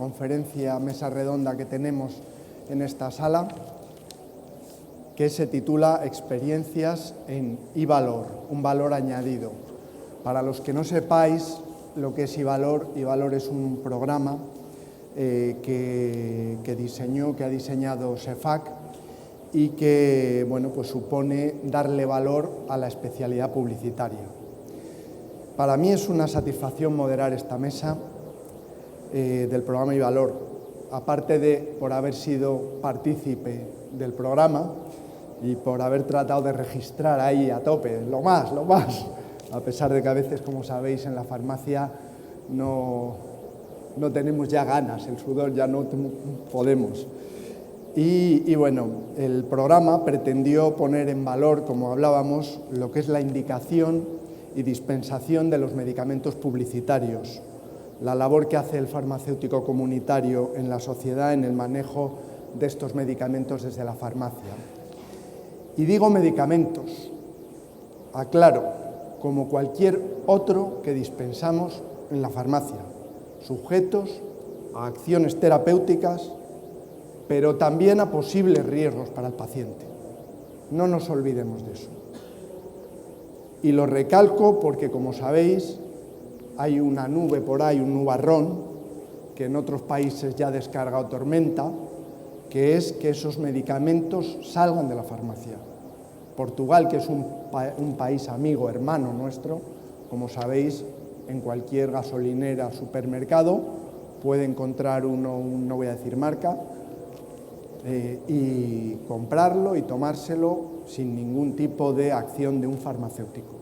conferencia mesa redonda que tenemos en esta sala, que se titula Experiencias en iValor, un valor añadido. Para los que no sepáis lo que es iValor, iValor es un programa que ha diseñado CEFAC y que pues supone darle valor a la especialidad publicitaria. Para mí es una satisfacción moderar esta mesa del programa iValor, aparte de por haber sido partícipe del programa y por haber tratado de registrar ahí a tope, lo más, a pesar de que a veces, como sabéis, en la farmacia no tenemos ya ganas, el sudor ya no podemos. Y bueno, el programa pretendió poner en valor, como hablábamos, lo que es la indicación y dispensación de los medicamentos publicitarios, la labor que hace el farmacéutico comunitario en la sociedad en el manejo de estos medicamentos desde la farmacia. Y digo medicamentos, aclaro, como cualquier otro que dispensamos en la farmacia, sujetos a acciones terapéuticas, pero también a posibles riesgos para el paciente. No nos olvidemos de eso. Y lo recalco porque, como sabéis, hay una nube por ahí, un nubarrón, que en otros países ya ha descargado tormenta, que es que esos medicamentos salgan de la farmacia. Portugal, que es un país amigo, hermano nuestro, como sabéis, en cualquier gasolinera, supermercado, puede encontrar uno, no voy a decir marca, y comprarlo y tomárselo sin ningún tipo de acción de un farmacéutico.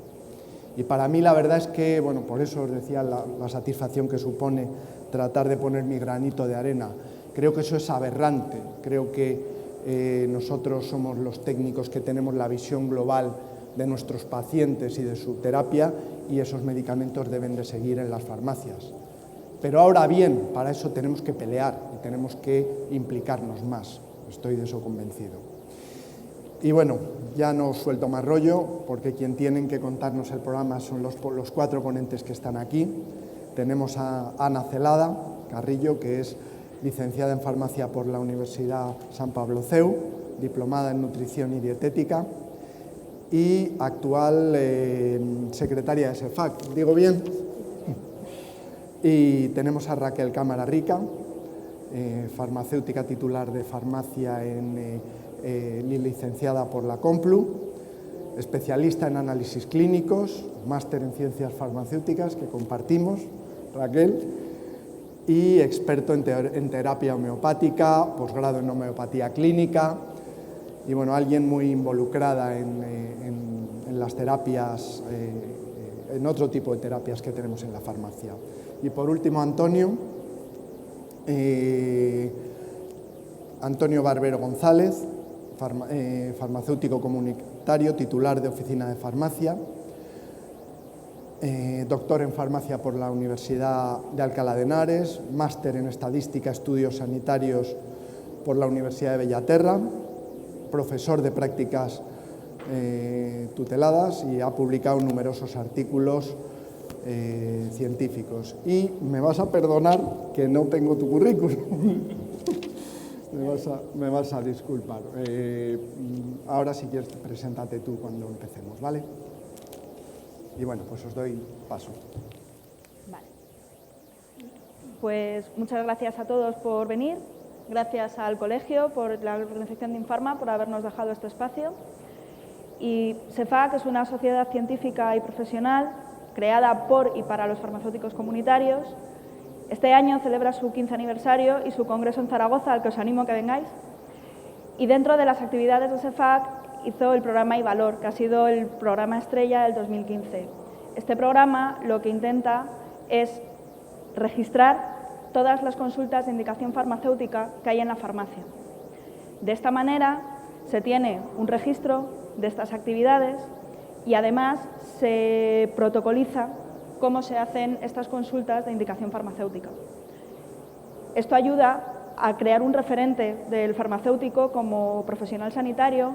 Y para mí la verdad es que, por eso os decía la satisfacción que supone tratar de poner mi granito de arena. Creo que eso es aberrante, creo que nosotros somos los técnicos que tenemos la visión global de nuestros pacientes y de su terapia, y esos medicamentos deben de seguir en las farmacias. Pero ahora bien, para eso tenemos que pelear y tenemos que implicarnos más. Estoy de eso convencido. Y ya no os suelto más rollo, porque quien tienen que contarnos el programa son los 4 ponentes que están aquí. Tenemos a Ana Celada Carrillo, que es licenciada en farmacia por la Universidad San Pablo CEU, diplomada en nutrición y dietética y actual secretaria de CEFAC. ¿Digo bien? Y tenemos a Raquel Cámara Rica, farmacéutica titular de farmacia licenciada por la Complu, especialista en análisis clínicos, máster en ciencias farmacéuticas que compartimos, Raquel, y experto en terapia homeopática, posgrado en homeopatía clínica, y alguien muy involucrada en las terapias, en otro tipo de terapias que tenemos en la farmacia. Y por último, Antonio Barbero González, farmacéutico comunitario, titular de oficina de farmacia, doctor en farmacia por la Universidad de Alcalá de Henares, máster en estadística, estudios sanitarios por la Universidad de Bellaterra, profesor de prácticas tuteladas, y ha publicado numerosos artículos científicos. Y me vas a perdonar que no tengo tu currículum. me vas a disculpar. Ahora, si quieres, preséntate tú cuando empecemos, ¿vale? Y pues os doy paso. Vale. Pues muchas gracias a todos por venir. Gracias al colegio, por la organización de Infarma, por habernos dejado este espacio. Y CEFAC es una sociedad científica y profesional creada por y para los farmacéuticos comunitarios. Este año celebra su 15 aniversario y su congreso en Zaragoza, al que os animo a que vengáis. Y dentro de las actividades de CEFAC hizo el programa iValor, que ha sido el programa estrella del 2015. Este programa lo que intenta es registrar todas las consultas de indicación farmacéutica que hay en la farmacia. De esta manera se tiene un registro de estas actividades y además se protocoliza cómo se hacen estas consultas de indicación farmacéutica. Esto ayuda a crear un referente del farmacéutico como profesional sanitario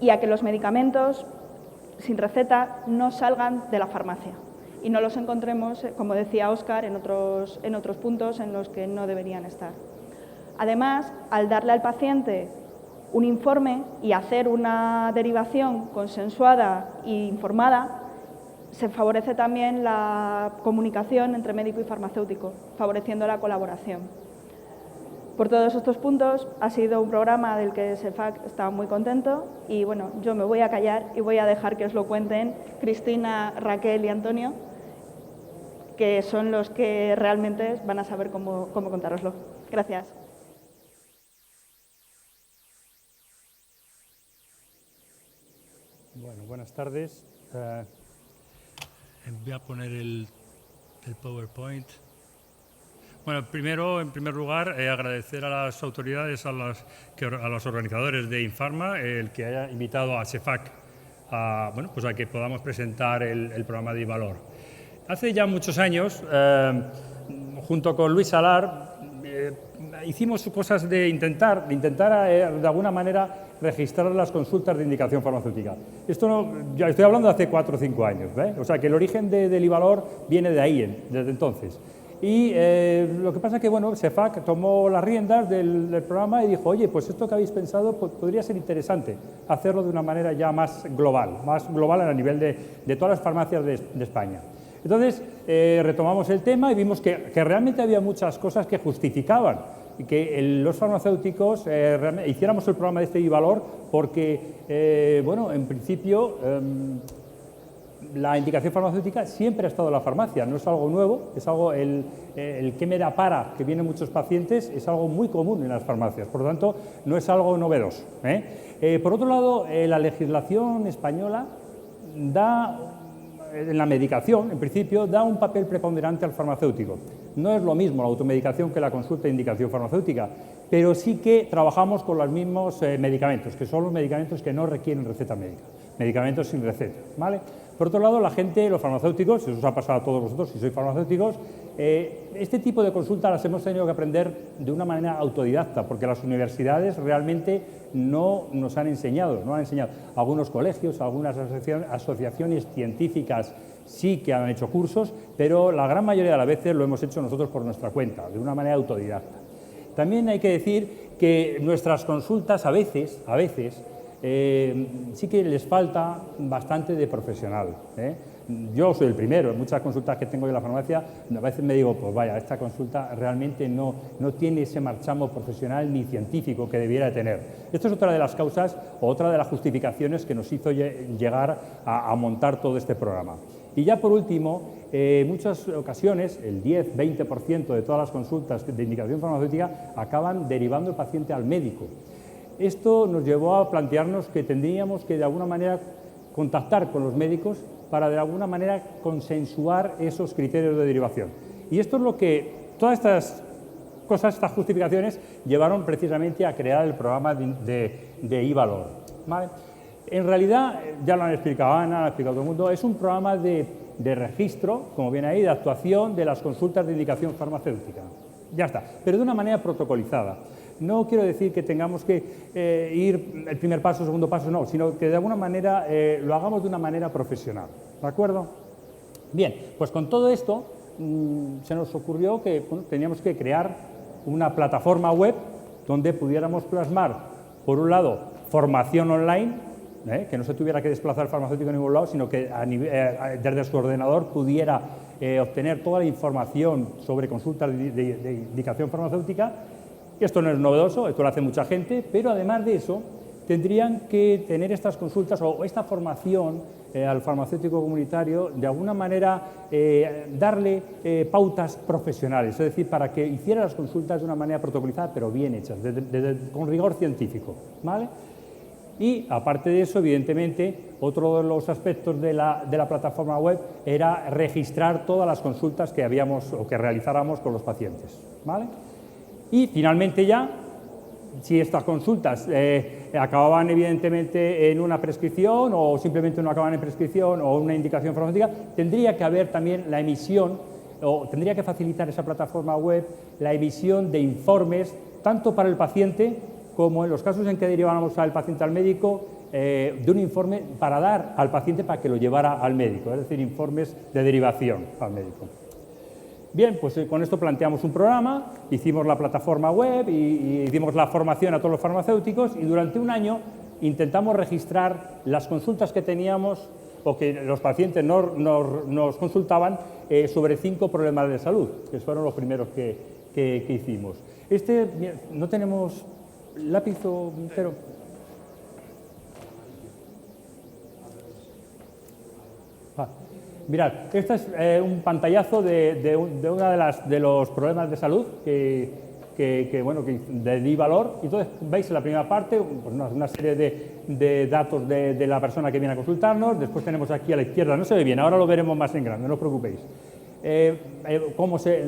y a que los medicamentos sin receta no salgan de la farmacia. y no los encontremos, como decía Óscar, en otros puntos en los que no deberían estar. Además, al darle al paciente un informe y hacer una derivación consensuada e informada, se favorece también la comunicación entre médico y farmacéutico, favoreciendo la colaboración. Por todos estos puntos, ha sido un programa del que CEFAC está muy contento y, bueno, yo me voy a callar y voy a dejar que os lo cuenten Cristina, Raquel y Antonio, que son los que realmente van a saber cómo contároslo. Gracias. Bueno, buenas tardes. Voy a poner el PowerPoint. Bueno, primero, en primer lugar, agradecer a las autoridades, a los organizadores de Infarma, el que haya invitado a CEFAC a que podamos presentar el programa de iValor. Hace ya muchos años, junto con Luis Salar, hicimos cosas de intentar de alguna manera registrar las consultas de indicación farmacéutica. Esto ya estoy hablando de hace 4 o 5 años, ¿eh? O sea que el origen del iValor viene de ahí, desde entonces. Y lo que pasa es que, bueno, CEFAC tomó las riendas del programa y dijo, oye, pues esto que habéis pensado podría ser interesante hacerlo de una manera ya más global a nivel de todas las farmacias de España. Entonces, retomamos el tema y vimos que realmente había muchas cosas que justificaban que los farmacéuticos hiciéramos el programa de este iValor porque, bueno, en principio, la indicación farmacéutica siempre ha estado en la farmacia, no es algo nuevo, es algo, el que me da para, que vienen muchos pacientes, es algo muy común en las farmacias, por lo tanto, no es algo novedoso, ¿eh? Por otro lado, la legislación española da, en la medicación, en principio, da un papel preponderante al farmacéutico. No es lo mismo la automedicación que la consulta de indicación farmacéutica, pero sí que trabajamos con los mismos medicamentos, que son los medicamentos que no requieren receta médica, medicamentos sin receta, ¿vale? Por otro lado, la gente, los farmacéuticos, eso os ha pasado a todos vosotros si sois farmacéuticos, este tipo de consultas las hemos tenido que aprender de una manera autodidacta, porque las universidades realmente no nos han enseñado, Algunos colegios, algunas asociaciones científicas sí que han hecho cursos, pero la gran mayoría de las veces lo hemos hecho nosotros por nuestra cuenta, de una manera autodidacta. También hay que decir que nuestras consultas a veces sí que les falta bastante de profesional, ¿eh? Yo soy el primero, en muchas consultas que tengo en la farmacia, a veces me digo, pues vaya, esta consulta realmente no tiene ese marchamo profesional ni científico que debiera de tener. Esto es otra de las causas o otra de las justificaciones que nos hizo llegar a montar todo este programa. Y ya por último, en muchas ocasiones, el 10-20% de todas las consultas de indicación farmacéutica acaban derivando el paciente al médico. Esto nos llevó a plantearnos que tendríamos que de alguna manera contactar con los médicos para de alguna manera consensuar esos criterios de derivación. Y esto es lo que todas estas cosas, estas justificaciones, llevaron precisamente a crear el programa de iValor, ¿vale? En realidad, ya lo han explicado Ana, lo ha explicado todo el mundo, es un programa de registro, como viene ahí, de actuación de las consultas de indicación farmacéutica. Ya está, pero de una manera protocolizada. No quiero decir que tengamos que ir el primer paso, segundo paso, no, sino que de alguna manera lo hagamos de una manera profesional, ¿de acuerdo? Bien, pues con todo esto se nos ocurrió que teníamos que crear una plataforma web donde pudiéramos plasmar, por un lado, formación online, que no se tuviera que desplazar el farmacéutico a ningún lado, sino que desde su ordenador pudiera obtener toda la información sobre consultas de indicación farmacéutica. Esto no es novedoso, esto lo hace mucha gente, pero además de eso tendrían que tener estas consultas o esta formación al farmacéutico comunitario, de alguna manera darle pautas profesionales, es decir, para que hiciera las consultas de una manera protocolizada, pero bien hechas, con rigor científico, ¿vale? Y, aparte de eso, evidentemente, otro de los aspectos de la plataforma web era registrar todas las consultas que habíamos o que realizáramos con los pacientes, ¿vale? Y, finalmente, ya, si estas consultas acababan, evidentemente, en una prescripción o simplemente no acababan en prescripción o una indicación farmacéutica, tendría que haber también la emisión o tendría que facilitar esa plataforma web la emisión de informes tanto para el paciente como en los casos en que deriváramos al paciente al médico, de un informe para dar al paciente para que lo llevara al médico, es decir, informes de derivación al médico. Bien, pues con esto planteamos un programa, hicimos la plataforma web y dimos la formación a todos los farmacéuticos y durante un año intentamos registrar las consultas que teníamos o que los pacientes nos consultaban sobre 5 problemas de salud, que fueron los primeros que hicimos. No tenemos lápiz o cero. Mirad, este es un pantallazo de uno de los problemas de salud que di valor. Entonces, veis en la primera parte pues una serie de datos de la persona que viene a consultarnos. Después tenemos aquí a la izquierda, no se ve bien, ahora lo veremos más en grande, no os preocupéis.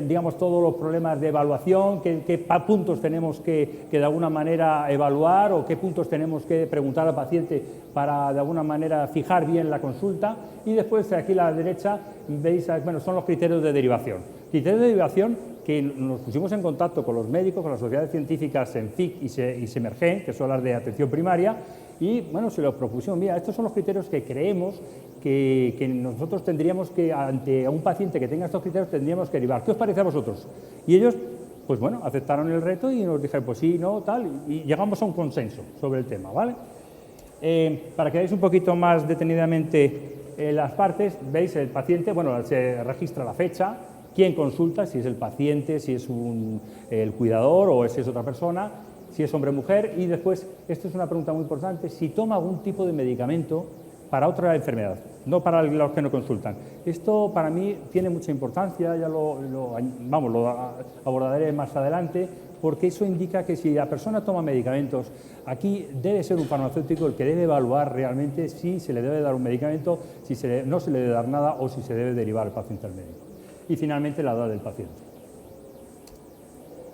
Digamos, todos los problemas de evaluación, qué puntos tenemos que de alguna manera evaluar o qué puntos tenemos que preguntar al paciente para de alguna manera fijar bien la consulta. Y después aquí a la derecha veis, bueno, son los criterios de derivación. Criterios de derivación que nos pusimos en contacto con los médicos, con las sociedades científicas SENFIC y SEMERGEN, que son las de atención primaria, y bueno, se los propusimos, mira, estos son los criterios que creemos que nosotros tendríamos que, ante un paciente que tenga estos criterios, tendríamos que derivar. ¿Qué os parece a vosotros? Y ellos, pues bueno, aceptaron el reto y nos dijeron, pues sí, no, tal, y llegamos a un consenso sobre el tema, ¿vale? Para que veáis un poquito más detenidamente las partes, veis el paciente, bueno, se registra la fecha, quién consulta, si es el paciente, si es el cuidador o si es otra persona, si es hombre o mujer, y después, esto es una pregunta muy importante, si toma algún tipo de medicamento para otra enfermedad, no para los que no consultan. Esto para mí tiene mucha importancia, ya lo abordaré más adelante, porque eso indica que si la persona toma medicamentos, aquí debe ser un farmacéutico el que debe evaluar realmente si se le debe dar un medicamento, si no se le debe dar nada o si se debe derivar al paciente al médico. Y finalmente la edad del paciente.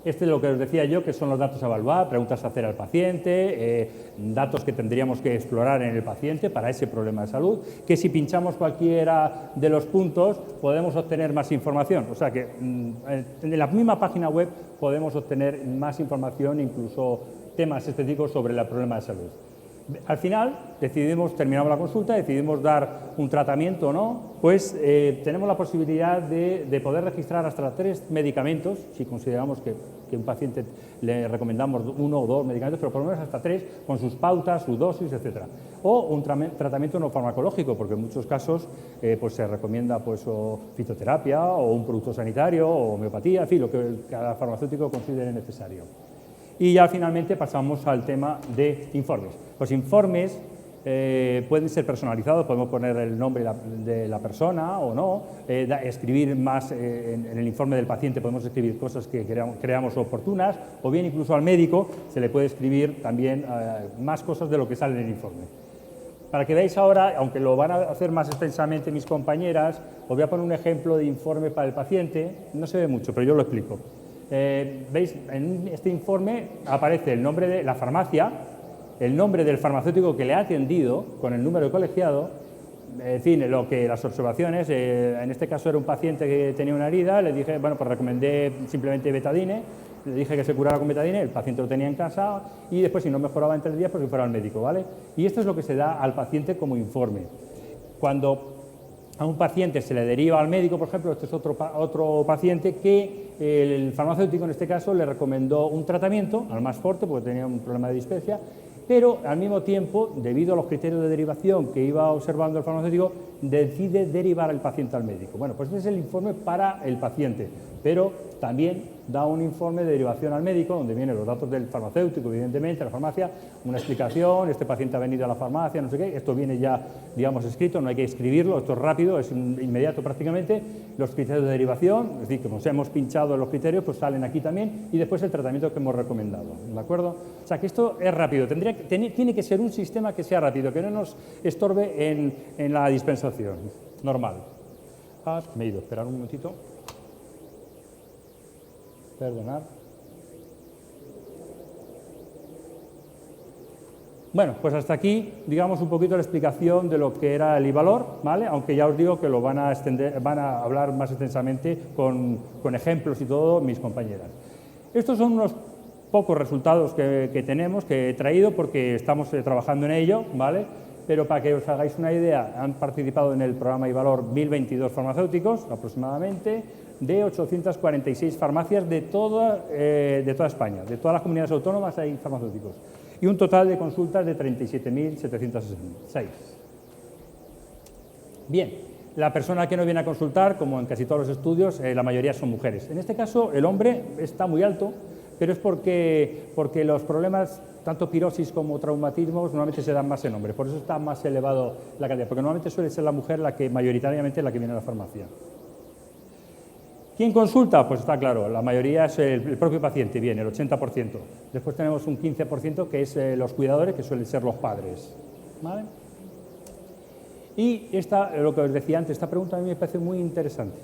Este es lo que os decía yo, que son los datos a evaluar, preguntas a hacer al paciente, datos que tendríamos que explorar en el paciente para ese problema de salud, que si pinchamos cualquiera de los puntos podemos obtener más información. O sea que en la misma página web podemos obtener más información, incluso temas específicos sobre el problema de salud. Al final terminamos la consulta, decidimos dar un tratamiento o no, pues tenemos la posibilidad de poder registrar hasta 3 medicamentos, si consideramos que un paciente le recomendamos 1 o 2 medicamentos, pero por lo menos hasta 3, con sus pautas, su dosis, etcétera. O un tratamiento no farmacológico, porque en muchos casos pues se recomienda pues, o fitoterapia o un producto sanitario o homeopatía, en fin, lo que cada farmacéutico considere necesario. Y ya finalmente pasamos al tema de informes. Los informes pueden ser personalizados, podemos poner el nombre de la persona o no, escribir más en el informe del paciente, podemos escribir cosas que creamos oportunas, o bien incluso al médico se le puede escribir también más cosas de lo que sale en el informe. Para que veáis ahora, aunque lo van a hacer más extensamente mis compañeras, os voy a poner un ejemplo de informe para el paciente, no se ve mucho, pero yo lo explico. Veis, en este informe aparece el nombre de la farmacia, el nombre del farmacéutico que le ha atendido con el número de colegiado, en fin, las observaciones, en este caso era un paciente que tenía una herida, le dije, bueno, pues recomendé simplemente betadine, le dije que se curara con betadine, el paciente lo tenía en casa y después si no mejoraba en 3 días, pues que fuera al médico, ¿vale? Y esto es lo que se da al paciente como informe. Cuando a un paciente se le deriva al médico, por ejemplo, este es otro paciente que el farmacéutico en este caso le recomendó un tratamiento, al más fuerte, porque tenía un problema de dispepsia, pero al mismo tiempo, debido a los criterios de derivación que iba observando el farmacéutico, decide derivar al paciente al médico. Bueno, pues este es el informe para el paciente, pero también da un informe de derivación al médico, donde vienen los datos del farmacéutico, evidentemente, la farmacia, una explicación, este paciente ha venido a la farmacia, no sé qué, esto viene ya, digamos, escrito, no hay que escribirlo, esto es rápido, es inmediato prácticamente, los criterios de derivación, es decir, como hemos pinchado los criterios, pues salen aquí también, y después el tratamiento que hemos recomendado, ¿de acuerdo? O sea, que esto es rápido, tiene que ser un sistema que sea rápido, que no nos estorbe en la dispensación, normal. Me he ido, esperar un momentito. Perdonad. Bueno, pues hasta aquí, digamos, un poquito la explicación de lo que era el I-Valor, ¿vale? Aunque ya os digo que lo van a hablar más extensamente con ejemplos y todo mis compañeras. Estos son unos pocos resultados que tenemos, que he traído porque estamos trabajando en ello, ¿vale? Pero para que os hagáis una idea, han participado en el programa iValor 1.022 farmacéuticos aproximadamente, de 846 farmacias de toda España, de todas las comunidades autónomas hay farmacéuticos, y un total de consultas de 37.766. Bien, la persona que nos viene a consultar, como en casi todos los estudios, la mayoría son mujeres. En este caso, el hombre está muy alto, pero es porque los problemas, tanto pirosis como traumatismos, normalmente se dan más en hombres. Por eso está más elevado la cantidad, porque normalmente suele ser la mujer la que mayoritariamente la que viene a la farmacia. ¿Quién consulta? Pues está claro, la mayoría es el propio paciente, viene, el 80%. Después tenemos un 15% que es los cuidadores, que suelen ser los padres, ¿vale? Y lo que os decía antes, esta pregunta a mí me parece muy interesante.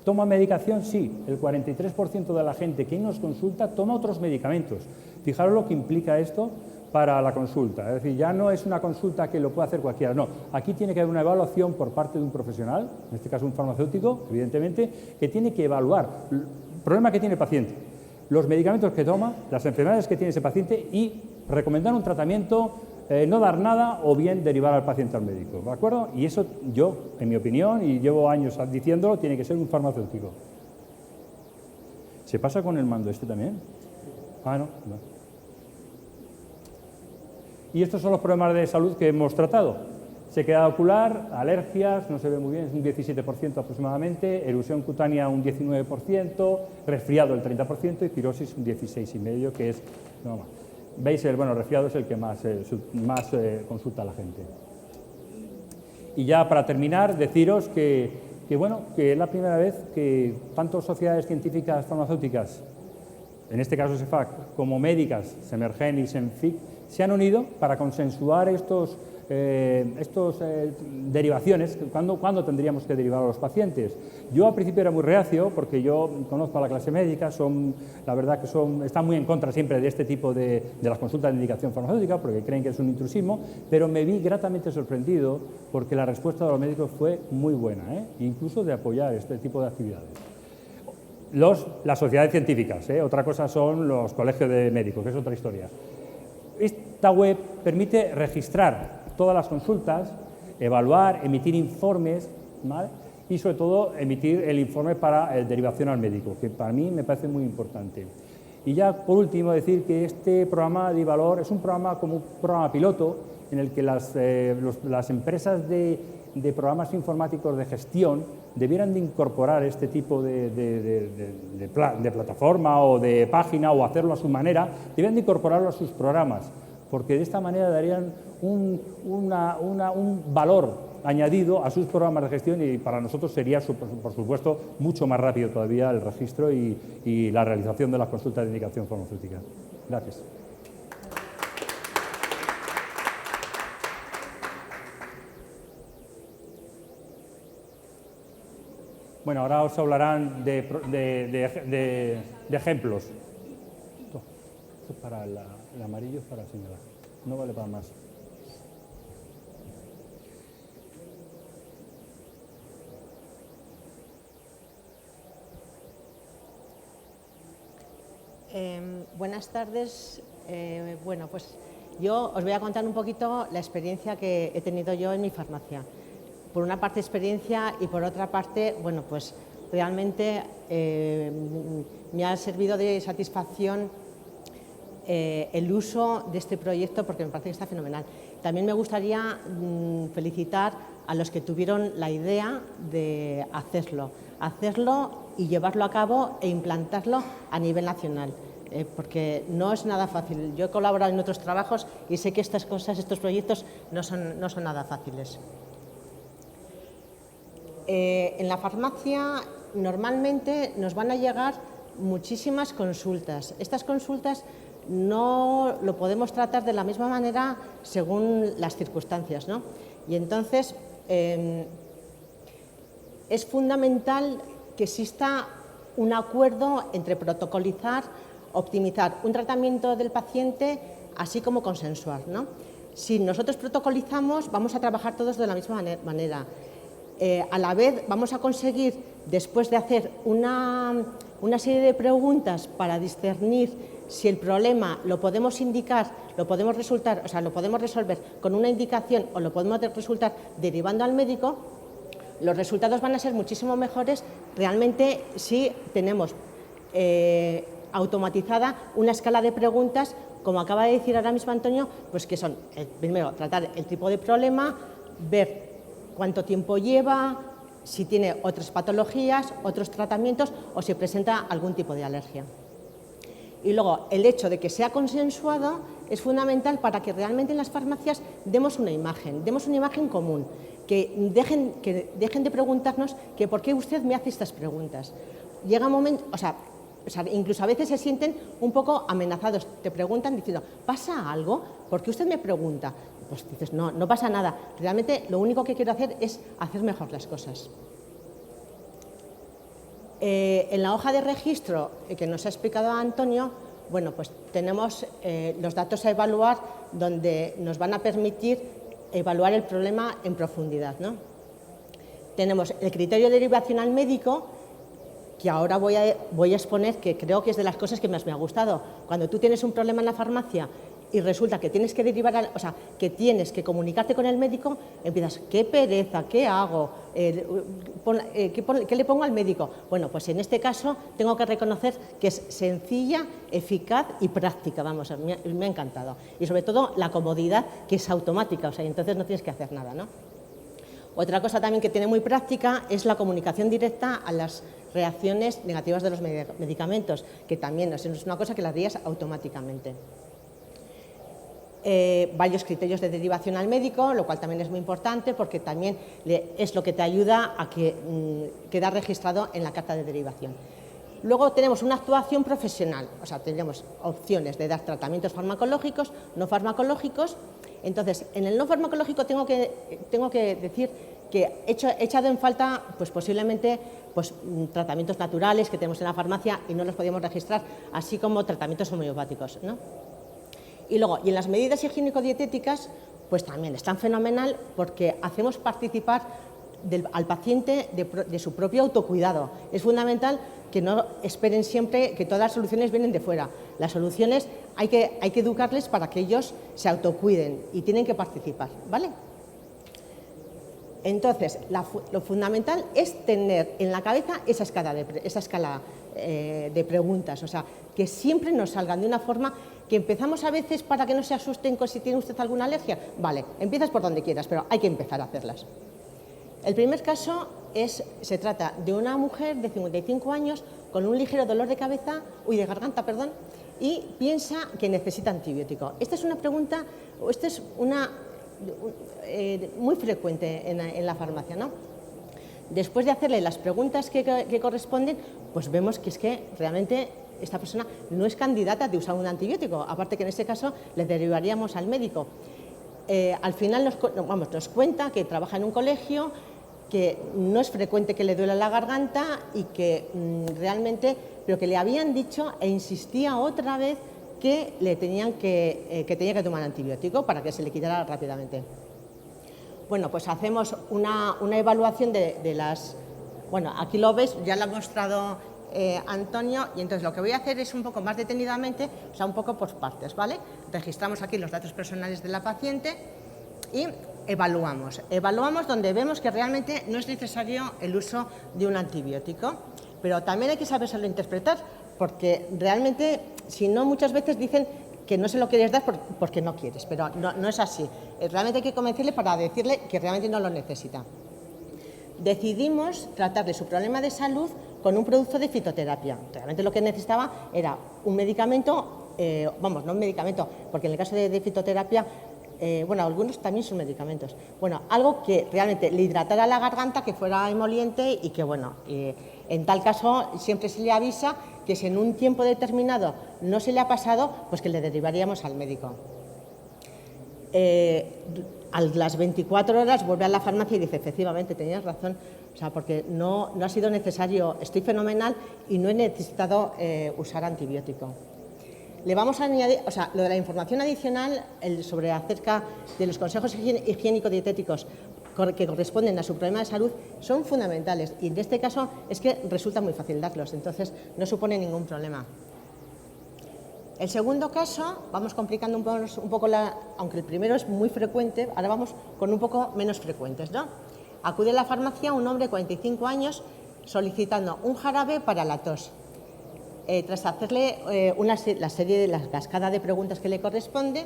¿Toma medicación? Sí, el 43% de la gente que nos consulta toma otros medicamentos. Fijaros lo que implica esto para la consulta. Es decir, ya no es una consulta que lo puede hacer cualquiera, no. Aquí tiene que haber una evaluación por parte de un profesional, en este caso un farmacéutico, evidentemente, que tiene que evaluar el problema que tiene el paciente, los medicamentos que toma, las enfermedades que tiene ese paciente y recomendar un tratamiento, no dar nada o bien derivar al paciente al médico, ¿de acuerdo? Y eso yo, en mi opinión, y llevo años diciéndolo, tiene que ser un farmacéutico. ¿Se pasa con el mando este también? Ah, no. Y estos son los problemas de salud que hemos tratado. Sequedad ocular, alergias, no se ve muy bien, es un 17% aproximadamente, erosión cutánea un 19%, resfriado el 30% y pirosis un 16,5%, que es no más. Veis, el resfriado es el que más consulta a la gente. Y ya para terminar, deciros que es la primera vez que tanto sociedades científicas farmacéuticas, en este caso SEFAC, como médicas, Semergen y Senfic, se han unido para consensuar estos derivaciones, ¿cuándo tendríamos que derivar a los pacientes? Yo al principio era muy reacio porque yo conozco a la clase médica, la verdad que están muy en contra siempre de este tipo de las consultas de indicación farmacéutica porque creen que es un intrusismo, pero me vi gratamente sorprendido porque la respuesta de los médicos fue muy buena, incluso de apoyar este tipo de actividades. Las sociedades científicas, otra cosa son los colegios de médicos, que es otra historia. Esta web permite registrar todas las consultas, evaluar, emitir informes, ¿vale? Y sobre todo emitir el informe para derivación al médico, que para mí me parece muy importante. Y ya por último decir que este programa de iValor es un programa como un programa piloto en el que las empresas de programas informáticos de gestión debieran de incorporar este tipo de plataforma o de página o hacerlo a su manera, debieran de incorporarlo a sus programas, porque de esta manera darían un valor añadido a sus programas de gestión y para nosotros sería, por supuesto, mucho más rápido todavía el registro y la realización de las consultas de indicación farmacéutica. Gracias. Bueno, ahora os hablarán de ejemplos. Esto es para el amarillo, es para señalar. No vale para más. Buenas tardes. Bueno, pues yo os voy a contar un poquito la experiencia que he tenido yo en mi farmacia. Por una parte experiencia y por otra parte, bueno, pues realmente me ha servido de satisfacción el uso de este proyecto porque me parece que está fenomenal. También me gustaría felicitar a los que tuvieron la idea de hacerlo y llevarlo a cabo e implantarlo a nivel nacional, porque no es nada fácil. Yo he colaborado en otros trabajos y sé que estas cosas, estos proyectos no son nada fáciles. En la farmacia normalmente nos van a llegar muchísimas consultas. Estas consultas no lo podemos tratar de la misma manera según las circunstancias, ¿no? Y entonces es fundamental que exista un acuerdo entre protocolizar, optimizar un tratamiento del paciente, así como consensuar, ¿no? Si nosotros protocolizamos, vamos a trabajar todos de la misma manera. A la vez vamos a conseguir, después de hacer una serie de preguntas para discernir Si el problema lo podemos indicar, lo podemos resolver con una indicación o lo podemos resultar derivando al médico, los resultados van a ser muchísimo mejores realmente si tenemos automatizada una escala de preguntas, como acaba de decir ahora mismo Antonio, pues que son, primero, tratar el tipo de problema, ver cuánto tiempo lleva, si tiene otras patologías, otros tratamientos o si presenta algún tipo de alergia. Y luego, el hecho de que sea consensuado es fundamental para que realmente en las farmacias demos una imagen común, que dejen de preguntarnos que por qué usted me hace estas preguntas. Llega un momento, incluso a veces se sienten un poco amenazados, te preguntan diciendo, ¿pasa algo? ¿Por qué usted me pregunta? Pues dices, no pasa nada, realmente lo único que quiero hacer es hacer mejor las cosas. En la hoja de registro que nos ha explicado Antonio, bueno, pues tenemos los datos a evaluar donde nos van a permitir evaluar el problema en profundidad, ¿no? Tenemos el criterio derivacional médico, que ahora voy a exponer, que creo que es de las cosas que más me ha gustado. Cuando tú tienes un problema en la farmacia y resulta que tienes que derivar, que tienes que comunicarte con el médico, empiezas, qué pereza, ¿qué hago? ¿Qué le pongo al médico? Bueno, pues en este caso tengo que reconocer que es sencilla, eficaz y práctica, vamos, me ha encantado. Y sobre todo la comodidad, que es automática, entonces no tienes que hacer nada, ¿no? Otra cosa también que tiene muy práctica es la comunicación directa a las reacciones negativas de los medicamentos, que también es una cosa que la harías automáticamente. Varios criterios de derivación al médico, lo cual también es muy importante porque también es lo que te ayuda a que quede registrado en la carta de derivación. Luego tenemos una actuación profesional, tenemos opciones de dar tratamientos farmacológicos, no farmacológicos. Entonces, en el no farmacológico tengo que decir que he echado en falta pues, posiblemente tratamientos naturales que tenemos en la farmacia y no los podíamos registrar, así como tratamientos homeopáticos, ¿no? Y luego, y en las medidas higiénico-dietéticas, pues también están fenomenal porque hacemos participar al paciente de su propio autocuidado. Es fundamental que no esperen siempre que todas las soluciones vienen de fuera. Las soluciones hay que educarles para que ellos se autocuiden y tienen que participar, ¿vale? Entonces, lo fundamental es tener en la cabeza esa escala de preguntas, que siempre nos salgan de una forma que empezamos a veces para que no se asusten con si tiene usted alguna alergia. Vale, empiezas por donde quieras, pero hay que empezar a hacerlas. El primer caso se trata de una mujer de 55 años con un ligero dolor de garganta, y piensa que necesita antibiótico. Esta es una pregunta, muy frecuente en la farmacia, ¿no? Después de hacerle las preguntas que corresponden, pues vemos que es que realmente esta persona no es candidata de usar un antibiótico, aparte que en este caso le derivaríamos al médico. Al final nos cuenta que trabaja en un colegio, que no es frecuente que le duela la garganta y que realmente, pero que le habían dicho e insistía otra vez que tenía que tomar antibiótico para que se le quitara rápidamente. Bueno, pues hacemos una evaluación de las... Bueno, aquí lo ves, ya lo ha mostrado Antonio, y entonces lo que voy a hacer es un poco más detenidamente, un poco por partes, ¿vale? Registramos aquí los datos personales de la paciente y evaluamos. Evaluamos donde vemos que realmente no es necesario el uso de un antibiótico, pero también hay que sabérselo interpretar, porque realmente, si no, muchas veces dicen que no se lo quieres dar porque no quieres, pero no es así. Realmente hay que convencerle para decirle que realmente no lo necesita. Decidimos tratar de su problema de salud con un producto de fitoterapia. Realmente lo que necesitaba era un medicamento, no un medicamento, porque en el caso de fitoterapia, algunos también son medicamentos. Algo que realmente le hidratara la garganta, que fuera emoliente y que, en tal caso siempre se le avisa que si en un tiempo determinado no se le ha pasado, pues que le derivaríamos al médico. A las 24 horas vuelve a la farmacia y dice, efectivamente, tenías razón, porque no ha sido necesario, estoy fenomenal y no he necesitado usar antibiótico. Le vamos a añadir, lo de la información adicional acerca de los consejos higiénico-dietéticos que corresponden a su problema de salud son fundamentales y en este caso es que resulta muy fácil darlos, entonces no supone ningún problema. El segundo caso, vamos complicando un poco aunque el primero es muy frecuente, ahora vamos con un poco menos frecuentes, ¿no? Acude a la farmacia un hombre de 45 años solicitando un jarabe para la tos. Tras hacerle la cascada de preguntas que le corresponde,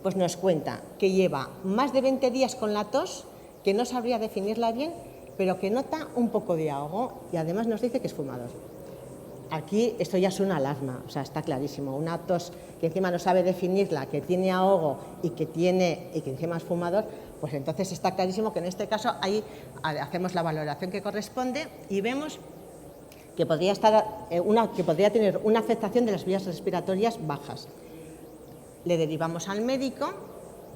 pues nos cuenta que lleva más de 20 días con la tos, que no sabría definirla bien, pero que nota un poco de ahogo y además nos dice que es fumador. Aquí esto ya es una alarma, o sea, está clarísimo. Una tos que encima no sabe definirla, que tiene ahogo y que encima es fumador, pues entonces está clarísimo que en este caso ahí hacemos la valoración que corresponde y vemos que podría tener una afectación de las vías respiratorias bajas. Le derivamos al médico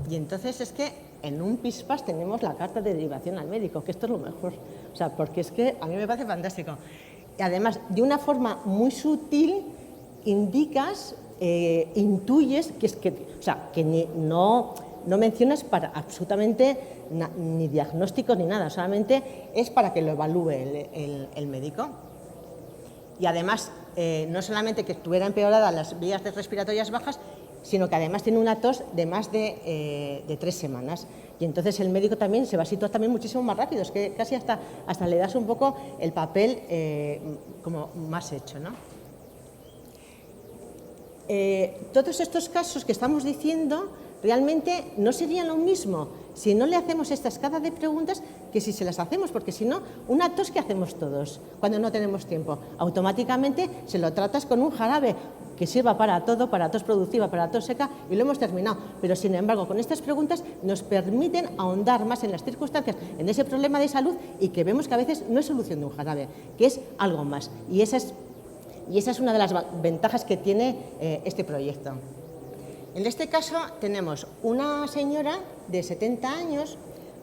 y entonces es que en un PISPAS tenemos la carta de derivación al médico, que esto es lo mejor, o sea, porque es que a mí me parece fantástico. Y además, de una forma muy sutil, indicas, intuyes que no mencionas para absolutamente ni diagnósticos ni nada, solamente es para que lo evalúe el médico. Y además, no solamente que estuviera empeorada las vías respiratorias bajas, sino que además tiene una tos de más de 3 semanas. Y entonces el médico también se va a situar también muchísimo más rápido, es que casi hasta le das un poco el papel como más hecho, ¿no? Todos estos casos que estamos diciendo realmente no serían lo mismo si no le hacemos esta cascada de preguntas que si se las hacemos, porque si no, una tos que hacemos todos cuando no tenemos tiempo, automáticamente se lo tratas con un jarabe que sirva para todo, para tos productiva, para tos seca, y lo hemos terminado. Pero, sin embargo, con estas preguntas nos permiten ahondar más en las circunstancias, en ese problema de salud, y que vemos que a veces no es solución de un jarabe, que es algo más. Y esa es una de las ventajas que tiene este proyecto. En este caso tenemos una señora de 70 años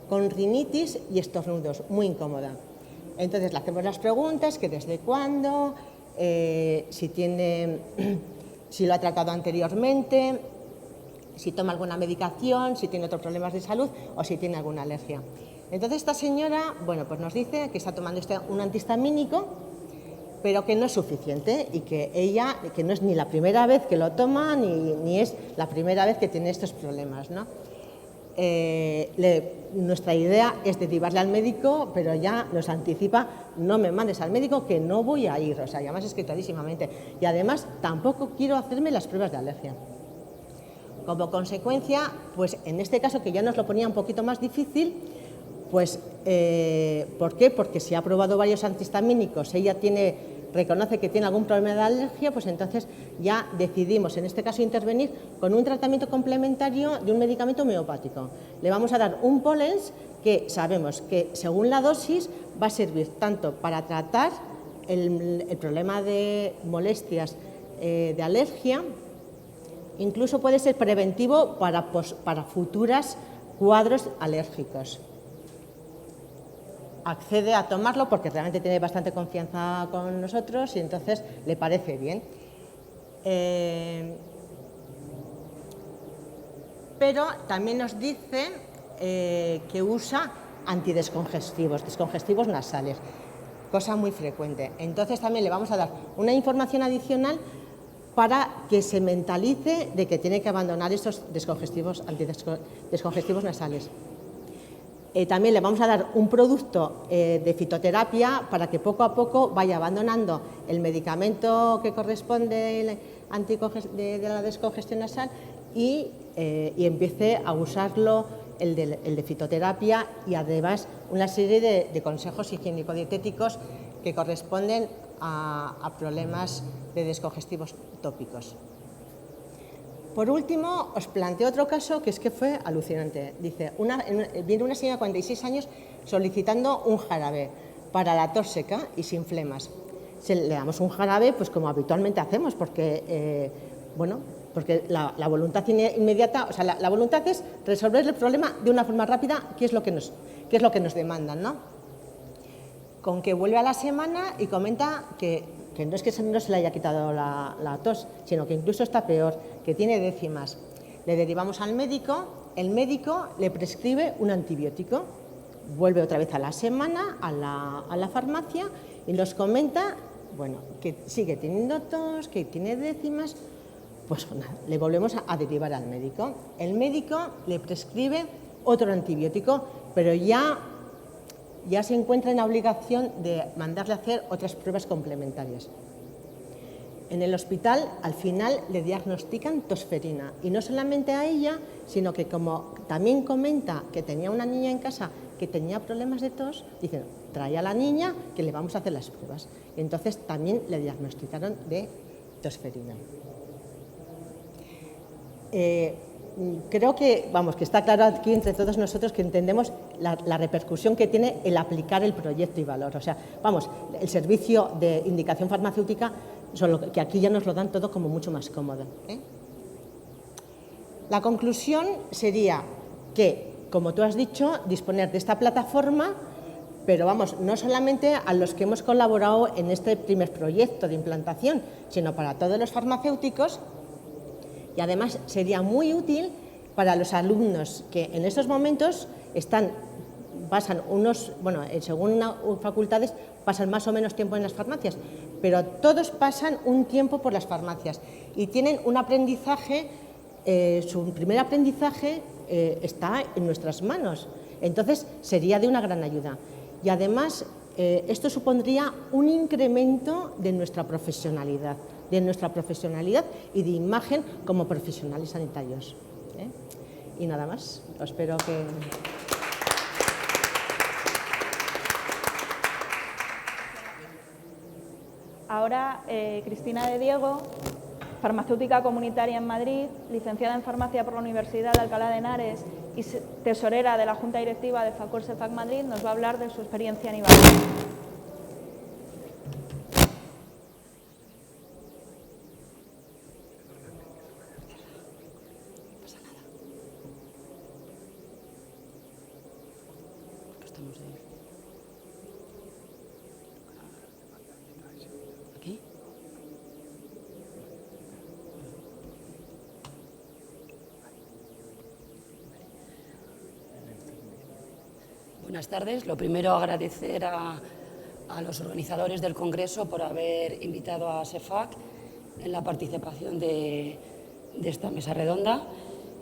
con rinitis y estornudos, muy incómoda. Entonces le hacemos las preguntas, que desde cuándo, si lo ha tratado anteriormente, si toma alguna medicación, si tiene otros problemas de salud o si tiene alguna alergia. Entonces esta señora, bueno, pues nos dice que está tomando un antihistamínico, pero que no es suficiente y que no es ni la primera vez que lo toma ni es la primera vez que tiene estos problemas, ¿no? Nuestra idea es derivarle al médico, pero ya nos anticipa: no me mandes al médico, que no voy a ir, o sea, ya más escrito clarísimamente. Y además tampoco quiero hacerme las pruebas de alergia. Como consecuencia, pues en este caso, que ya nos lo ponía un poquito más difícil, pues ¿por qué? Porque si ha probado varios antihistamínicos, ella reconoce que tiene algún problema de alergia, pues entonces ya decidimos, en este caso, intervenir con un tratamiento complementario de un medicamento homeopático. Le vamos a dar un Pollens que sabemos que, según la dosis, va a servir tanto para tratar el problema de molestias de alergia, incluso puede ser preventivo para futuros cuadros alérgicos. Accede a tomarlo porque realmente tiene bastante confianza con nosotros y entonces le parece bien. Pero también nos dice que usa descongestivos nasales, cosa muy frecuente. Entonces también le vamos a dar una información adicional para que se mentalice de que tiene que abandonar estos descongestivos nasales. También le vamos a dar un producto de fitoterapia para que poco a poco vaya abandonando el medicamento que corresponde de la descongestión nasal y empiece a usarlo el de fitoterapia, y además una serie de consejos higiénico-dietéticos que corresponden a problemas de descongestivos tópicos. Por último, os planteo otro caso que fue alucinante. Dice, viene una señora de 46 años solicitando un jarabe para la tos seca y sin flemas. Le damos un jarabe, pues como habitualmente hacemos, porque la voluntad inmediata, o sea, la voluntad es resolver el problema de una forma rápida, que es lo que nos demandan, ¿no? Con que vuelve a la semana y comenta que no es que no se le haya quitado la tos, sino que incluso está peor, que tiene décimas. Le derivamos al médico, el médico le prescribe un antibiótico, vuelve otra vez a la semana a la farmacia y nos comenta bueno, que sigue teniendo tos, que tiene décimas, pues nada, le volvemos a derivar al médico. El médico le prescribe otro antibiótico, pero ya se encuentra en la obligación de mandarle a hacer otras pruebas complementarias. En el hospital, al final, le diagnostican tosferina, y no solamente a ella, sino que, como también comenta que tenía una niña en casa que tenía problemas de tos, dicen, trae a la niña que le vamos a hacer las pruebas. Y entonces también le diagnosticaron de tosferina. Creo que, que está claro aquí entre todos nosotros que entendemos la repercusión que tiene el aplicar el proyecto IVALOR. O sea, el servicio de indicación farmacéutica, solo que aquí ya nos lo dan todo como mucho más cómodo. La conclusión sería que, como tú has dicho, disponer de esta plataforma, pero no solamente a los que hemos colaborado en este primer proyecto de implantación, sino para todos los farmacéuticos. Y además sería muy útil para los alumnos que en estos momentos pasan según facultades, pasan más o menos tiempo en las farmacias, pero todos pasan un tiempo por las farmacias y tienen un aprendizaje, su primer aprendizaje está en nuestras manos. Entonces sería de una gran ayuda. Y además esto supondría un incremento de nuestra profesionalidad y de imagen como profesionales sanitarios. Y nada más, espero que... Ahora, Cristina de Diego, farmacéutica comunitaria en Madrid, licenciada en farmacia por la Universidad de Alcalá de Henares y tesorera de la Junta Directiva de FACOR-CEFAC Madrid, nos va a hablar de su experiencia en IVALOR. Buenas tardes. Lo primero, agradecer a los organizadores del Congreso por haber invitado a CEFAC en la participación de esta mesa redonda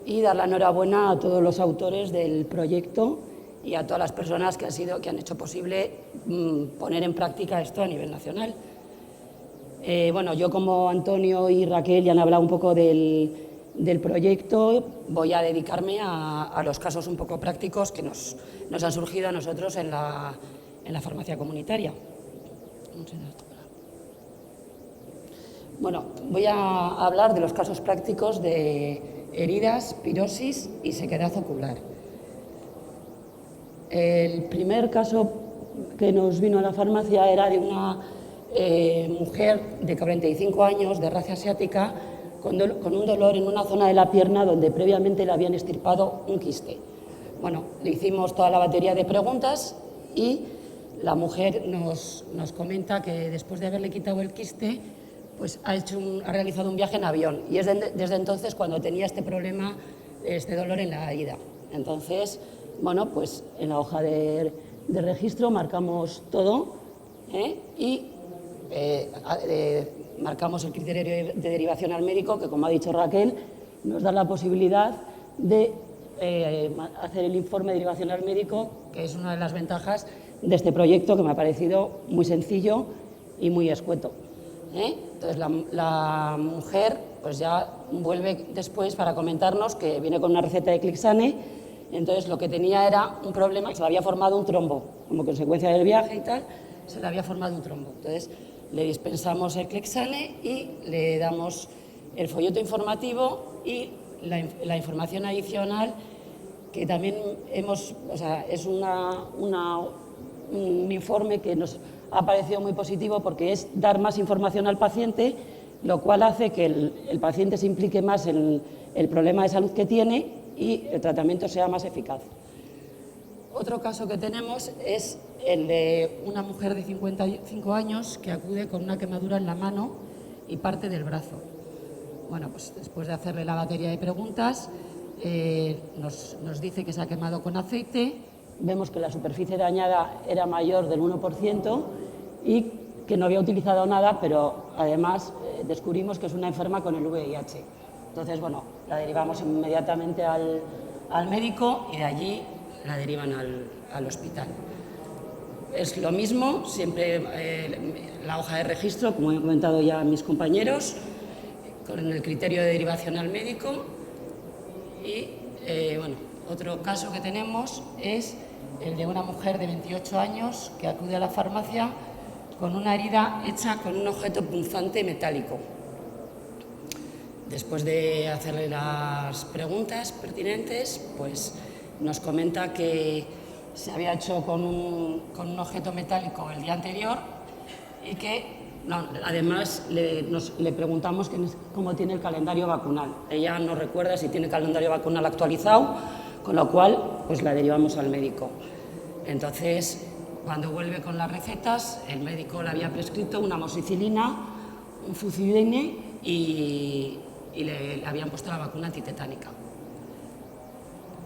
y dar la enhorabuena a todos los autores del proyecto y a todas las personas que han hecho posible poner en práctica esto a nivel nacional. Yo, como Antonio y Raquel ya han hablado un poco del proyecto, voy a dedicarme a los casos un poco prácticos que nos han surgido a nosotros en la farmacia comunitaria. Voy a hablar de los casos prácticos de heridas, pirosis y sequedad ocular. El primer caso que nos vino a la farmacia era de una mujer de 45 años, de raza asiática, con un dolor en una zona de la pierna donde previamente le habían extirpado un quiste. Le hicimos toda la batería de preguntas y la mujer nos comenta que después de haberle quitado el quiste, pues ha realizado un viaje en avión y es desde entonces cuando tenía este problema, este dolor en la ida. Entonces, pues en la hoja de registro marcamos todo y marcamos el criterio de derivación al médico, que, como ha dicho Raquel, nos da la posibilidad de hacer el informe de derivación al médico, que es una de las ventajas de este proyecto, que me ha parecido muy sencillo y muy escueto. Entonces, la mujer pues ya vuelve después para comentarnos que viene con una receta de Clexane. Entonces, lo que tenía era un problema, que se le había formado un trombo, como consecuencia del viaje y tal, se le había formado un trombo. Entonces, le dispensamos el Clexane y le damos el folleto informativo y la información adicional, que también es un informe que nos ha parecido muy positivo, porque es dar más información al paciente, lo cual hace que el paciente se implique más en el problema de salud que tiene y el tratamiento sea más eficaz. Otro caso que tenemos es el de una mujer de 55 años que acude con una quemadura en la mano y parte del brazo. Pues después de hacerle la batería de preguntas, nos dice que se ha quemado con aceite. Vemos que la superficie dañada era mayor del 1% y que no había utilizado nada, pero además descubrimos que es una enferma con el VIH. Entonces, bueno, la derivamos inmediatamente al médico y de allí la derivan al hospital. Es lo mismo, siempre la hoja de registro, como han comentado ya mis compañeros, con el criterio de derivación al médico. Y, bueno, otro caso que tenemos es el de una mujer de 28 años que acude a la farmacia con una herida hecha con un objeto punzante metálico. Después de hacerle las preguntas pertinentes, pues nos comenta que se había hecho con un objeto metálico el día anterior y que, además, le preguntamos cómo tiene el calendario vacunal. Ella no recuerda si tiene calendario vacunal actualizado, con lo cual pues la derivamos al médico. Entonces, cuando vuelve con las recetas, el médico le había prescrito una amoxicilina, un fucidine y le habían puesto la vacuna antitetánica.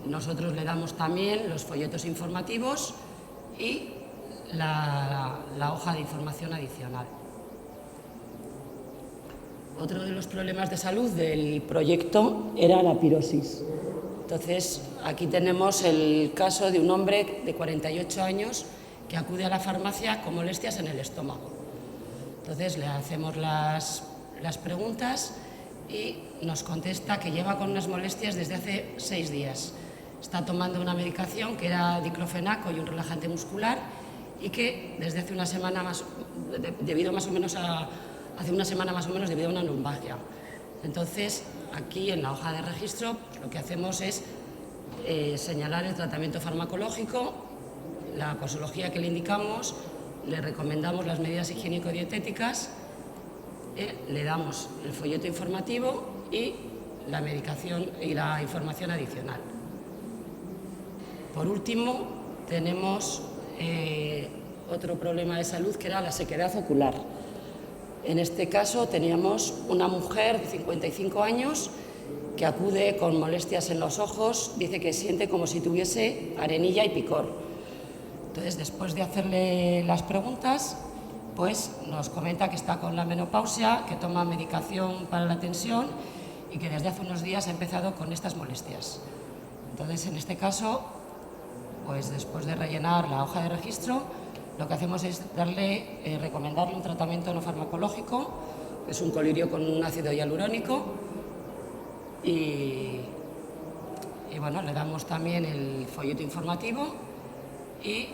Nosotros le damos también los folletos informativos y la hoja de información adicional. Otro de los problemas de salud del proyecto era la pirosis. Entonces, aquí tenemos el caso de un hombre de 48 años que acude a la farmacia con molestias en el estómago. Entonces, le hacemos las preguntas y nos contesta que lleva con unas molestias desde hace 6 días. Está tomando una medicación que era diclofenaco y un relajante muscular y que desde hace una semana debido a una lumbalgia. Entonces, aquí en la hoja de registro lo que hacemos es señalar el tratamiento farmacológico, la posología que le indicamos, le recomendamos las medidas higiénico-dietéticas, le damos el folleto informativo y la medicación y la información adicional. Por último, tenemos otro problema de salud que era la sequedad ocular. En este caso teníamos una mujer de 55 años que acude con molestias en los ojos, dice que siente como si tuviese arenilla y picor. Entonces, después de hacerle las preguntas, pues nos comenta que está con la menopausia, que toma medicación para la tensión y que desde hace unos días ha empezado con estas molestias. Entonces, en este caso, pues después de rellenar la hoja de registro, lo que hacemos es recomendarle un tratamiento no farmacológico, que es un colirio con un ácido hialurónico, y bueno, le damos también el folleto informativo y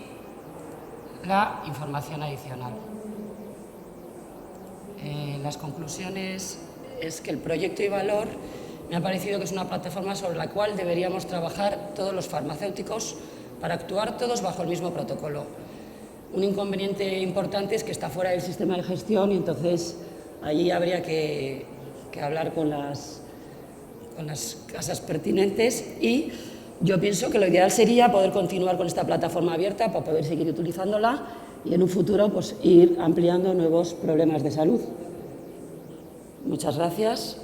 la información adicional. Las conclusiones es que el proyecto iValor me ha parecido que es una plataforma sobre la cual deberíamos trabajar todos los farmacéuticos para actuar todos bajo el mismo protocolo. Un inconveniente importante es que está fuera del sistema de gestión y entonces allí habría que hablar con las casas pertinentes y yo pienso que lo ideal sería poder continuar con esta plataforma abierta para poder seguir utilizándola y en un futuro pues, ir ampliando nuevos problemas de salud. Muchas gracias.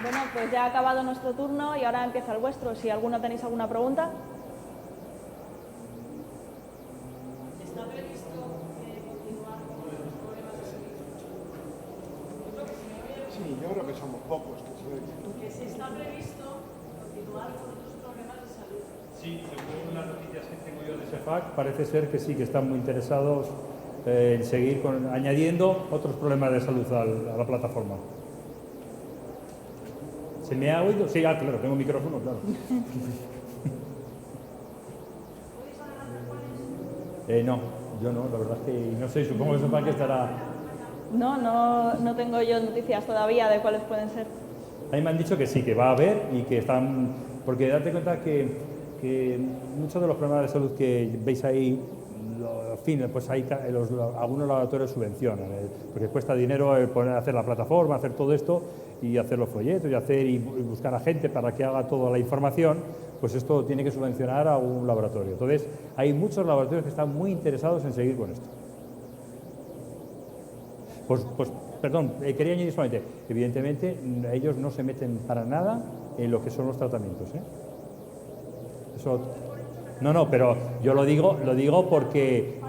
Bueno, pues ya ha acabado nuestro turno y ahora empieza el vuestro. Si alguno tenéis alguna pregunta. ¿Está previsto continuar con los problemas de salud? Sí, yo creo que somos pocos. Que si está previsto continuar con otros problemas de salud. Sí, según las noticias que tengo yo de CEFAC, parece ser que sí, que están muy interesados en seguir añadiendo otros problemas de salud a la plataforma. ¿Se me ha oído? Sí, claro, tengo micrófono, claro. No, yo no, la verdad es que no sé, supongo que CEFAC estará... No tengo yo noticias todavía de cuáles pueden ser. A mí me han dicho que sí, que va a haber y que están... Porque date cuenta que muchos de los problemas de salud que veis ahí, en fin, pues hay algunos laboratorios subvencionan, porque cuesta dinero hacer la plataforma, hacer todo esto y hacer los folletos y buscar a gente para que haga toda la información, pues esto tiene que subvencionar a un laboratorio. Entonces, hay muchos laboratorios que están muy interesados en seguir con esto. Pues perdón, quería añadir solamente, evidentemente ellos no se meten para nada en lo que son los tratamientos, ¿eh? Eso... No, pero yo lo digo porque,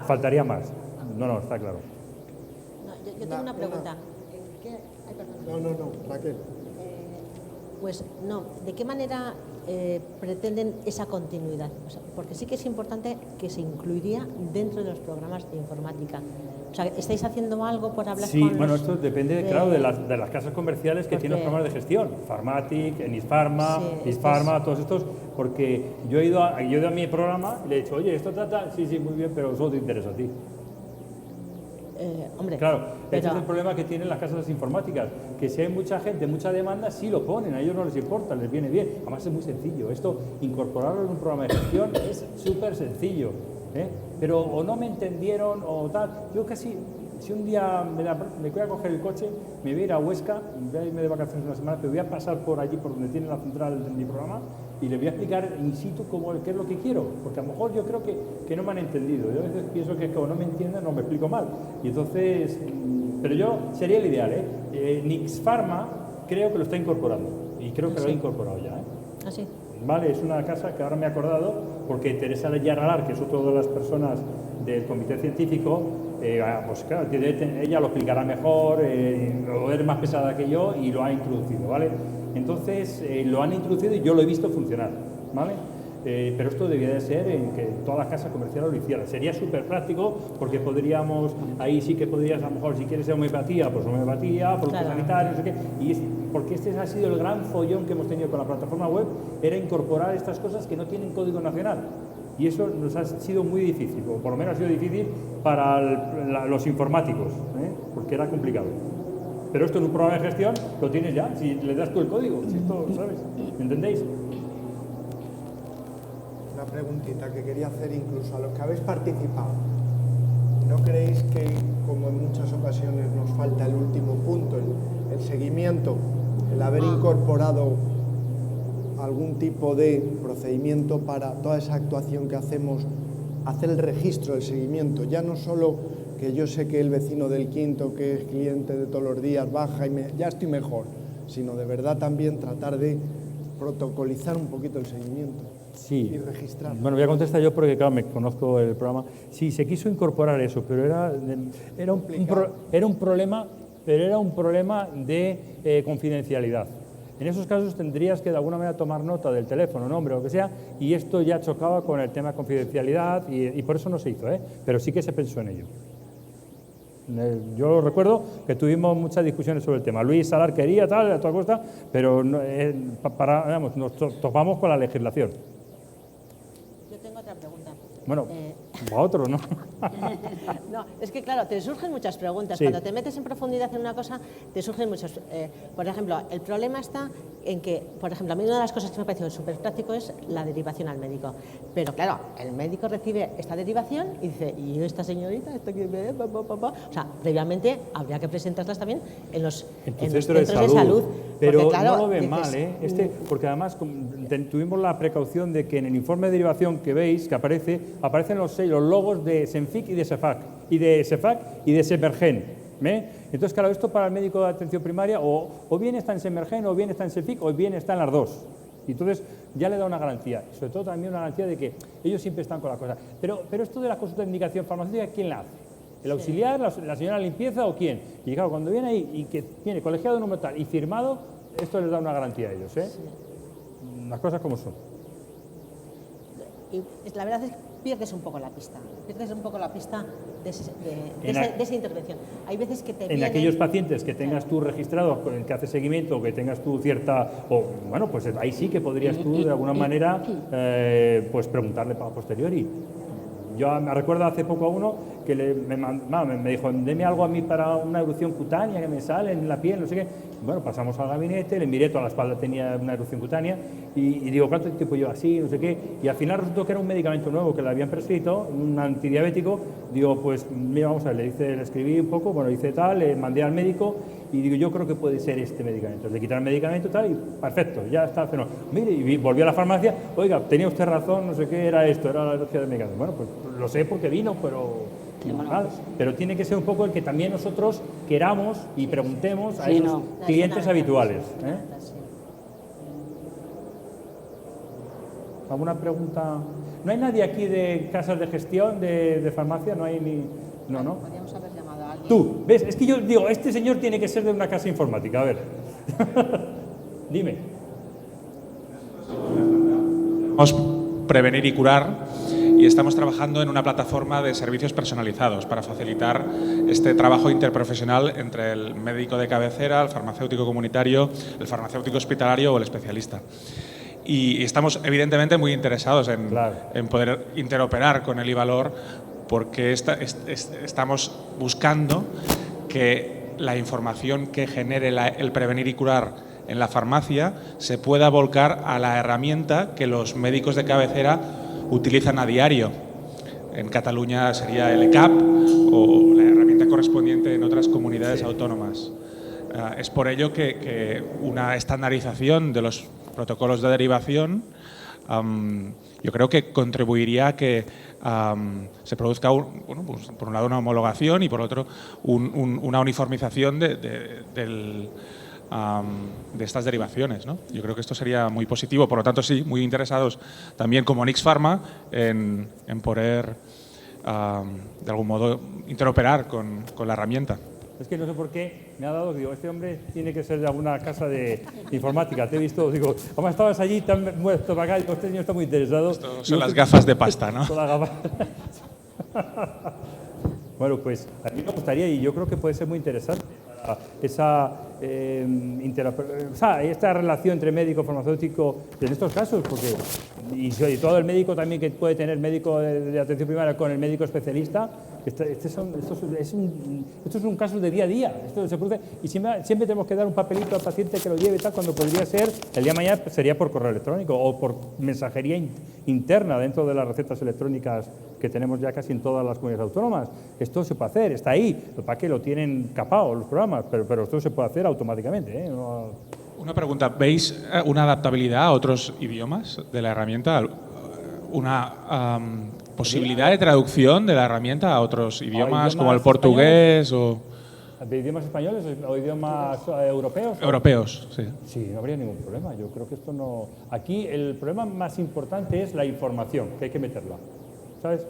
faltaría más. No, está claro. No, yo tengo una pregunta. Ay, perdón. No, Raquel. Pues no, ¿de qué manera pretenden esa continuidad? O sea, porque sí que es importante que se incluiría dentro de los programas de informática. O sea, ¿estáis haciendo algo por hablar Sí, con bueno, los esto depende, claro, de las casas comerciales que tienen los programas de gestión. Pharmatic, Enisfarma, Sí, Isfarma, todos estos, porque yo he ido a mi programa y le he dicho, oye, esto trata, sí, muy bien, pero solo te interesa a ti. hombre, Claro, pero, este es el problema que tienen las casas informáticas, que si hay mucha gente, mucha demanda, sí lo ponen, a ellos no les importa, les viene bien. Además es muy sencillo, esto, incorporarlo en un programa de gestión es súper sencillo, ¿eh? Pero o no me entendieron o tal, yo casi, si un día me voy a coger el coche, me voy a ir a Huesca, voy a irme de vacaciones una semana, pero voy a pasar por allí, por donde tiene la central de mi programa, y les voy a explicar in situ qué es lo que quiero, porque a lo mejor yo creo que no me han entendido. Yo a veces pienso que como no me entienden, no me explico mal. Y entonces, pero yo, sería el ideal, Nixfarma creo que lo está incorporando, y creo que lo ha incorporado ya, ¿Ah, sí? Vale, es una casa que ahora me he acordado, porque Teresa Yaralar, que es otra de las personas del comité científico, pues claro, ella lo explicará mejor, o es más pesada que yo, y lo ha introducido, ¿vale? Entonces, lo han introducido y yo lo he visto funcionar, ¿vale? Pero esto debía de ser en que todas las casas comerciales lo hicieran. Sería súper práctico porque podríamos, ahí sí que podrías, a lo mejor, si quieres homeopatía, pues homeopatía, productos sanitarios, no sé qué. Y porque este ha sido el gran follón que hemos tenido con la plataforma web, era incorporar estas cosas que no tienen código nacional. Y eso nos ha sido muy difícil, o por lo menos ha sido difícil para los informáticos, porque era complicado. Pero esto en un programa de gestión lo tienes ya, si le das tú el código, si esto, ¿sabes? ¿Entendéis? Una preguntita que quería hacer incluso a los que habéis participado. ¿No creéis que, como en muchas ocasiones nos falta el último punto, el seguimiento, el haber incorporado algún tipo de procedimiento para toda esa actuación que hacemos, hacer el registro, el seguimiento, ya no solo que yo sé que el vecino del quinto, que es cliente de todos los días, baja y ya estoy mejor, sino de verdad también tratar de protocolizar un poquito el seguimiento y registrar? Bueno, voy a contestar yo porque, claro, me conozco el programa. Sí, se quiso incorporar eso, pero era un problema de confidencialidad. En esos casos tendrías que de alguna manera tomar nota del teléfono, nombre o lo que sea, y esto ya chocaba con el tema de confidencialidad y por eso no se hizo, pero sí que se pensó en ello. Yo recuerdo que tuvimos muchas discusiones sobre el tema. Luis Salar quería tal, a toda costa, pero nos topamos con la legislación. Yo tengo otra pregunta. Bueno, a otro, ¿no? No, es que claro, te surgen muchas preguntas. Sí. Cuando te metes en profundidad en una cosa, te surgen muchas. Por ejemplo, el problema está en que, por ejemplo, a mí una de las cosas que me ha parecido súper práctico es la derivación al médico. Pero claro, el médico recibe esta derivación y dice, ¿y esta señorita? ¿Esto que me...? O sea, previamente habría que presentarlas también en los centro centros de salud. Pero porque, claro, no lo ven dices, mal, porque además tuvimos la precaución de que en el informe de derivación que veis, que aparecen los logos de Senfic y de SEFAC, y de Semergen. Entonces, claro, esto para el médico de atención primaria o bien está en Semergen, o bien está en Senfic, o bien está en las dos. Y entonces ya le da una garantía, sobre todo también una garantía de que ellos siempre están con la cosa. Pero esto de la consulta de indicación farmacéutica, ¿quién la hace? ¿El auxiliar, la señora de limpieza o quién? Y claro, cuando viene ahí y que tiene colegiado número tal y firmado, esto les da una garantía a ellos, Sí. Las cosas como son. Y la verdad es que pierdes un poco la pista de esa intervención. Hay veces que te vienen... aquellos pacientes que tengas tú registrado, con el que hace seguimiento, que tengas tú cierta... bueno, pues ahí sí que podrías tú, de alguna manera, pues preguntarle para posteriori. Yo me recuerdo hace poco a uno que me dijo, deme algo a mí para una erupción cutánea que me sale en la piel, no sé qué. Bueno, pasamos al gabinete, le miré, toda la espalda tenía una erupción cutánea y digo, ¿cuánto tiempo lleva así? No sé qué. Y al final resultó que era un medicamento nuevo que le habían prescrito, un antidiabético. Digo, pues mira, vamos a ver, le escribí un poco, bueno, hice tal, le mandé al médico y digo, yo creo que puede ser este medicamento. Le quitaron el medicamento tal y perfecto, ya está. Pero, mire, y volví a la farmacia, oiga, tenía usted razón, no sé qué era esto, era la alergia del medicamento. Bueno, pues lo sé porque vino, pero tiene que ser un poco el que también nosotros queramos y preguntemos a esos clientes habituales. ¿Alguna pregunta? ¿No hay nadie aquí de casas de gestión de farmacia? ¿No hay ni...? No. Podríamos haber llamado a alguien. Tú, ¿ves? Es que yo digo, este señor tiene que ser de una casa informática. A ver. Dime. Vamos a prevenir y curar y estamos trabajando en una plataforma de servicios personalizados para facilitar este trabajo interprofesional entre el médico de cabecera, el farmacéutico comunitario, el farmacéutico hospitalario o el especialista. Y estamos evidentemente muy interesados en poder interoperar con el e-valor porque estamos buscando que la información que genere el prevenir y curar en la farmacia se pueda volcar a la herramienta que los médicos de cabecera utilizan a diario. En Cataluña sería el ECAP o la herramienta correspondiente en otras comunidades autónomas. Es por ello que una estandarización de los protocolos de derivación yo creo que contribuiría a que se produzca, pues, por un lado una homologación y por otro una uniformización de estas derivaciones, ¿no? Yo creo que esto sería muy positivo, por lo tanto sí, muy interesados también como Nix Pharma en poder de algún modo interoperar con la herramienta. Es que no sé por qué me ha dado, digo, este hombre tiene que ser de alguna casa de informática. Te he visto, digo, además estabas allí, te han muerto para acá, digo, este señor está muy interesado. Esto son las gafas de pasta, ¿no? Son las gafas. Bueno, pues a mí me gustaría, y yo creo que puede ser muy interesante, esa esta relación entre médico y farmacéutico en estos casos, porque y todo el médico también que puede tener médico de atención primaria con el médico especialista, esto es un caso de día a día, esto se produce y siempre tenemos que dar un papelito al paciente que lo lleve tal, cuando podría ser el día de mañana sería por correo electrónico o por mensajería interna dentro de las recetas electrónicas que tenemos ya casi en todas las comunidades autónomas. Esto se puede hacer, está ahí, para que lo tienen capado los programas, pero esto se puede hacer automáticamente, ¿eh? No... Una pregunta, ¿veis una adaptabilidad a otros idiomas de la herramienta? ¿Una posibilidad de traducción de la herramienta a otros idiomas como el portugués o...? ¿De idiomas españoles o idiomas europeos? Europeos, sí. Sí, no habría ningún problema. Yo creo que esto no... Aquí el problema más importante es la información, que hay que meterla, ¿sabes?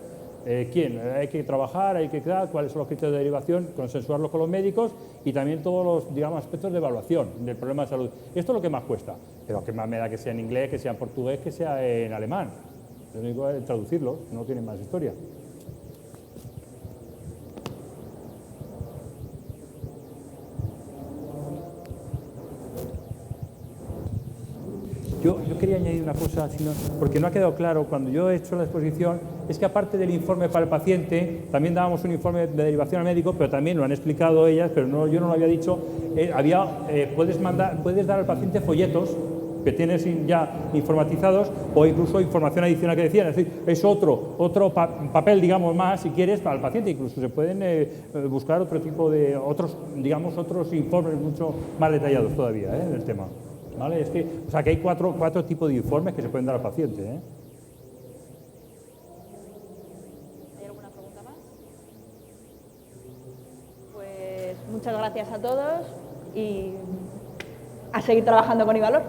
¿Quién? Hay que trabajar, hay que crear cuáles son los criterios de derivación, consensuarlos con los médicos y también todos los, digamos, aspectos de evaluación del problema de salud. Esto es lo que más cuesta, pero que más me da que sea en inglés, que sea en portugués, que sea en alemán. Lo único es traducirlo, no tiene más historia. Yo quería añadir una cosa, porque no ha quedado claro, cuando yo he hecho la exposición, es que aparte del informe para el paciente, también dábamos un informe de derivación al médico, pero también lo han explicado ellas, pero yo no lo había dicho, puedes dar al paciente folletos que tienes ya informatizados o incluso información adicional que decían, es decir, es otro papel, digamos, más, si quieres, para el paciente. Incluso se pueden buscar otro tipo de, otros informes mucho más detallados todavía del tema. ¿Vale? Es que, o sea, que hay cuatro tipos de informes que se pueden dar al paciente. ¿Hay alguna pregunta más? Pues muchas gracias a todos y a seguir trabajando con e-valor.